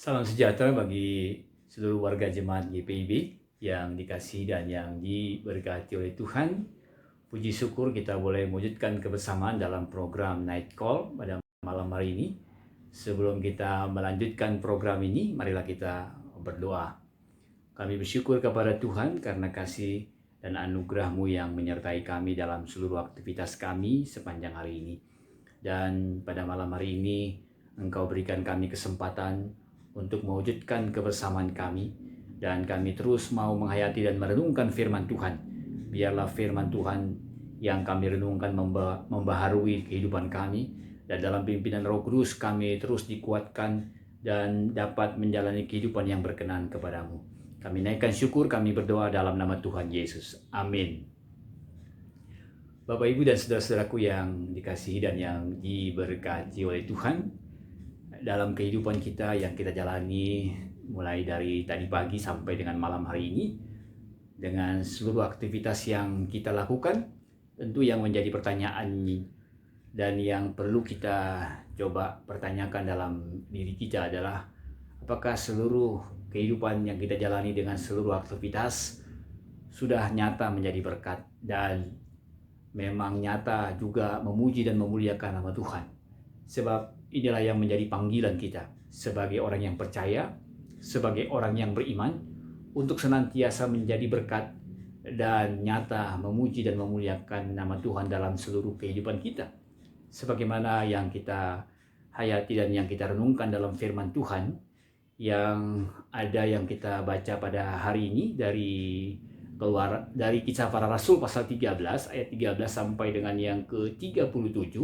Salam sejahtera bagi seluruh warga jemaat GPIB yang dikasihi dan yang diberkati oleh Tuhan. Puji syukur kita boleh mewujudkan kebersamaan dalam program Night Call pada malam hari ini. Sebelum kita melanjutkan program ini, marilah kita berdoa. Kami bersyukur kepada Tuhan karena kasih dan anugerah-Mu yang menyertai kami dalam seluruh aktivitas kami sepanjang hari ini. Dan pada malam hari ini, Engkau berikan kami kesempatan untuk mewujudkan kebersamaan kami, dan kami terus mau menghayati dan merenungkan firman Tuhan. Biarlah firman Tuhan yang kami renungkan membaharui kehidupan kami, dan dalam pimpinan Roh Kudus kami terus dikuatkan dan dapat menjalani kehidupan yang berkenan kepadamu. Kami naikkan syukur, kami berdoa dalam nama Tuhan Yesus. Amin. Bapak, Ibu, dan saudara-saudaraku yang dikasihi dan yang diberkati oleh Tuhan, dalam kehidupan kita yang kita jalani mulai dari tadi pagi sampai dengan malam hari ini, dengan seluruh aktivitas yang kita lakukan, tentu yang menjadi pertanyaan dan yang perlu kita coba pertanyakan dalam diri kita adalah, apakah seluruh kehidupan yang kita jalani dengan seluruh aktivitas sudah nyata menjadi berkat dan memang nyata juga memuji dan memuliakan nama Tuhan. Sebab inilah yang menjadi panggilan kita sebagai orang yang percaya, sebagai orang yang beriman, untuk senantiasa menjadi berkat dan nyata memuji dan memuliakan nama Tuhan dalam seluruh kehidupan kita. Sebagaimana yang kita hayati dan yang kita renungkan dalam firman Tuhan, yang ada yang kita baca pada hari ini dari Kisah Para Rasul pasal 13 ayat 13 sampai dengan yang ke-37.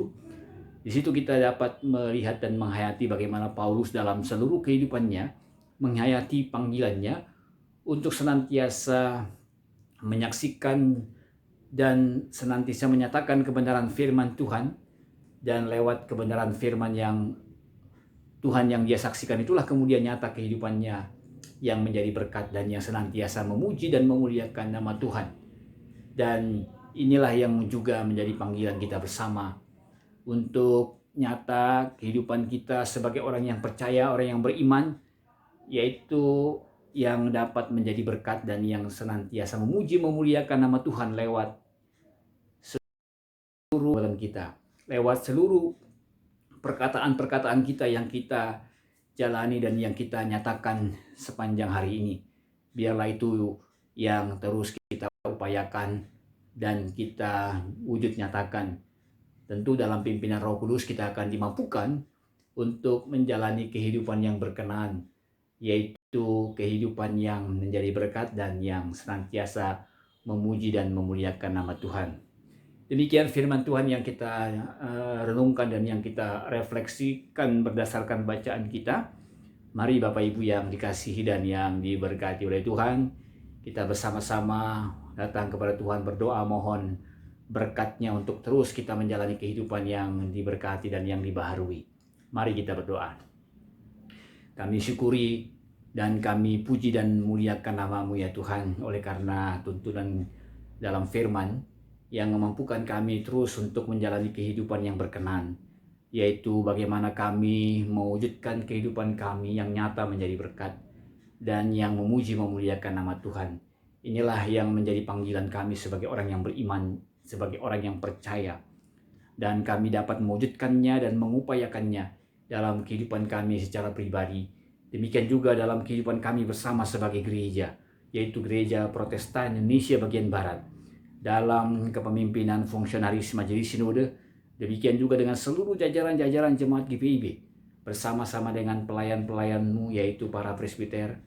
Di situ kita dapat melihat dan menghayati bagaimana Paulus dalam seluruh kehidupannya menghayati panggilannya untuk senantiasa menyaksikan dan senantiasa menyatakan kebenaran firman Tuhan, dan lewat kebenaran firman yang Tuhan yang dia saksikan itulah kemudian nyata kehidupannya yang menjadi berkat dan yang senantiasa memuji dan memuliakan nama Tuhan. Dan inilah yang juga menjadi panggilan kita bersama untuk nyata kehidupan kita sebagai orang yang percaya, orang yang beriman, yaitu yang dapat menjadi berkat dan yang senantiasa memuji memuliakan nama Tuhan lewat seluruh dalam kita, lewat seluruh perkataan-perkataan kita yang kita jalani dan yang kita nyatakan sepanjang hari ini. Biarlah itu yang terus kita upayakan dan kita wujud nyatakan. Tentu dalam pimpinan Roh Kudus kita akan dimampukan untuk menjalani kehidupan yang berkenan, yaitu kehidupan yang menjadi berkat dan yang senantiasa memuji dan memuliakan nama Tuhan. Demikian firman Tuhan yang kita renungkan dan yang kita refleksikan berdasarkan bacaan kita. Mari Bapak Ibu yang dikasihi dan yang diberkati oleh Tuhan, kita bersama-sama datang kepada Tuhan berdoa mohon berkat-Nya untuk terus kita menjalani kehidupan yang diberkati dan yang dibaharui. Mari kita berdoa. Kami syukuri dan kami puji dan muliakan nama-Mu ya Tuhan, oleh karena tuntunan dalam firman yang memampukan kami terus untuk menjalani kehidupan yang berkenan, yaitu bagaimana kami mewujudkan kehidupan kami yang nyata menjadi berkat dan yang memuji memuliakan nama Tuhan. Inilah yang menjadi panggilan kami sebagai orang yang beriman, sebagai orang yang percaya, dan kami dapat mewujudkannya dan mengupayakannya dalam kehidupan kami secara pribadi. Demikian juga dalam kehidupan kami bersama sebagai gereja, yaitu Gereja Protestan Indonesia bagian Barat, dalam kepemimpinan fungsionaris Majelis Sinode. Demikian juga dengan seluruh jajaran-jajaran jemaat GPIB, bersama-sama dengan pelayan-pelayan-Mu, yaitu para presbiter,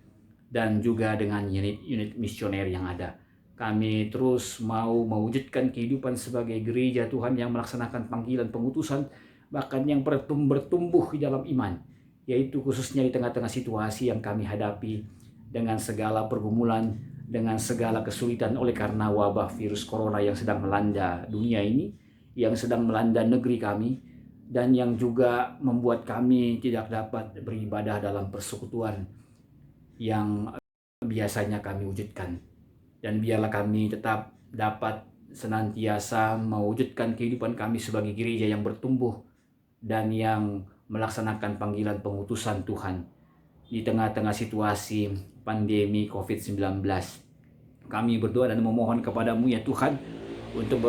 dan juga dengan unit-unit misioner yang ada. Kami terus mau mewujudkan kehidupan sebagai gereja Tuhan yang melaksanakan panggilan pengutusan, bahkan yang bertumbuh di dalam iman, yaitu khususnya di tengah-tengah situasi yang kami hadapi dengan segala pergumulan, dengan segala kesulitan oleh karena wabah virus corona yang sedang melanda dunia ini, yang sedang melanda negeri kami, dan yang juga membuat kami tidak dapat beribadah dalam persekutuan yang biasanya kami wujudkan. Dan biarlah kami tetap dapat senantiasa mewujudkan kehidupan kami sebagai gereja yang bertumbuh dan yang melaksanakan panggilan pengutusan Tuhan, di tengah-tengah situasi pandemi COVID-19. Kami berdoa dan memohon kepadamu ya Tuhan untuk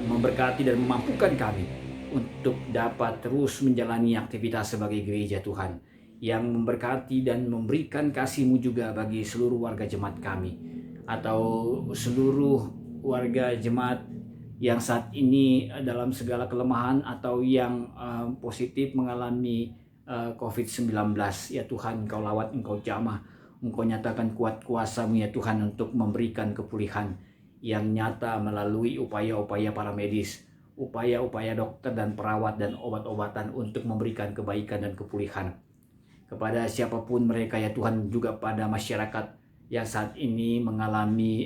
memberkati dan memampukan kami untuk dapat terus menjalani aktivitas sebagai gereja Tuhan, yang memberkati dan memberikan kasih-Mu juga bagi seluruh warga jemaat kami, atau seluruh warga jemaat yang saat ini dalam segala kelemahan atau yang positif mengalami COVID-19. Ya Tuhan, Engkau lawat, Engkau jamah, Engkau nyatakan kuat kuasa-Mu ya Tuhan untuk memberikan kepulihan yang nyata melalui upaya-upaya para medis, upaya-upaya dokter dan perawat dan obat-obatan untuk memberikan kebaikan dan kepulihan kepada siapapun mereka ya Tuhan, juga pada masyarakat yang saat ini mengalami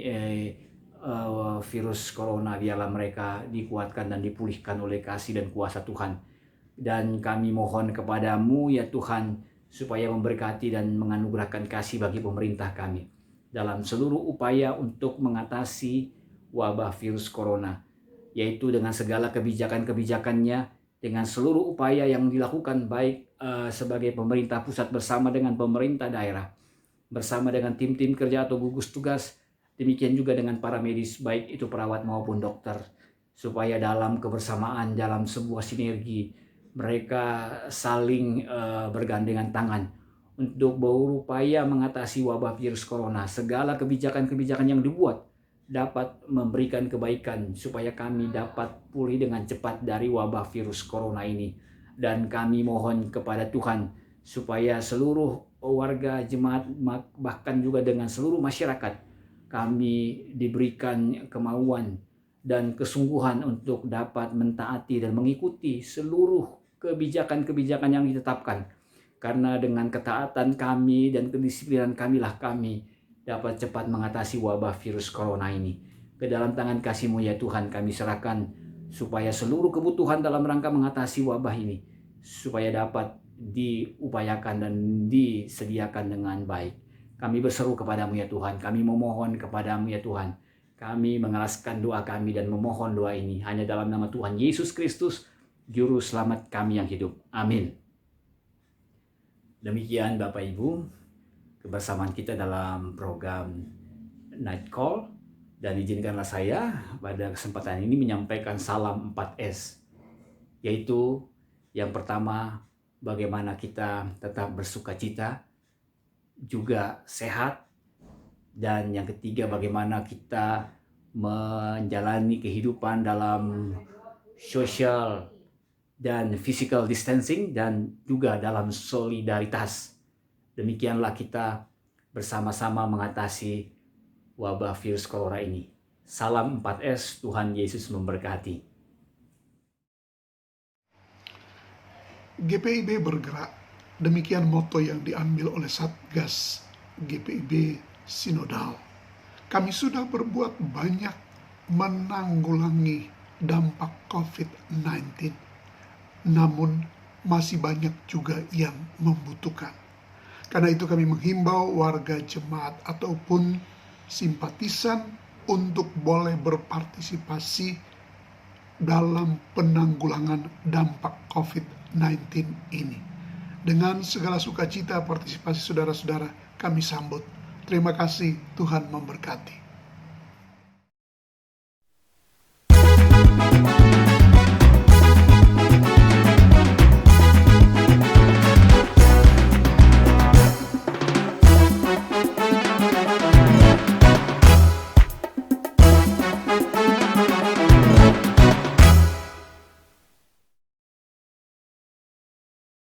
virus corona. Biarlah mereka dikuatkan dan dipulihkan oleh kasih dan kuasa Tuhan. Dan kami mohon kepadamu ya Tuhan, supaya memberkati dan menganugerahkan kasih bagi pemerintah kami dalam seluruh upaya untuk mengatasi wabah virus corona, yaitu dengan segala kebijakan-kebijakannya, dengan seluruh upaya yang dilakukan baik sebagai pemerintah pusat bersama dengan pemerintah daerah, bersama dengan tim-tim kerja atau gugus tugas, demikian juga dengan para medis, baik itu perawat maupun dokter, supaya dalam kebersamaan, dalam sebuah sinergi, mereka saling bergandengan tangan untuk berupaya mengatasi wabah virus corona. Segala kebijakan-kebijakan yang dibuat dapat memberikan kebaikan supaya kami dapat pulih dengan cepat dari wabah virus corona ini. Dan kami mohon kepada Tuhan supaya seluruh warga jemaat, bahkan juga dengan seluruh masyarakat, kami diberikan kemauan dan kesungguhan untuk dapat mentaati dan mengikuti seluruh kebijakan-kebijakan yang ditetapkan. Karena dengan ketaatan kami dan kedisiplinan kamilah kami dapat cepat mengatasi wabah virus corona ini. Ke dalam tangan kasih-Mu ya Tuhan kami serahkan, supaya seluruh kebutuhan dalam rangka mengatasi wabah ini, supaya dapat diupayakan dan disediakan dengan baik. Kami berseru kepadamu ya Tuhan, kami memohon kepadamu ya Tuhan. Kami mengeraskan doa kami dan memohon doa ini hanya dalam nama Tuhan Yesus Kristus, Juru Selamat kami yang hidup. Amin. Demikian Bapak Ibu, kebersamaan kita dalam program Night Call, dan izinkanlah saya pada kesempatan ini menyampaikan salam 4S, yaitu yang pertama, bagaimana kita tetap bersukacita, juga sehat, dan yang ketiga, bagaimana kita menjalani kehidupan dalam social dan physical distancing, dan juga dalam solidaritas. Demikianlah kita bersama-sama mengatasi wabah virus corona ini. Salam 4S, Tuhan Yesus memberkati. GPIB bergerak, demikian moto yang diambil oleh Satgas GPIB Sinodal. Kami sudah berbuat banyak menanggulangi dampak COVID-19, namun masih banyak juga yang membutuhkan. Karena itu kami menghimbau warga jemaat ataupun simpatisan untuk boleh berpartisipasi dalam penanggulangan dampak COVID-19 ini. Dengan segala sukacita partisipasi saudara-saudara kami sambut. Terima kasih, Tuhan memberkati.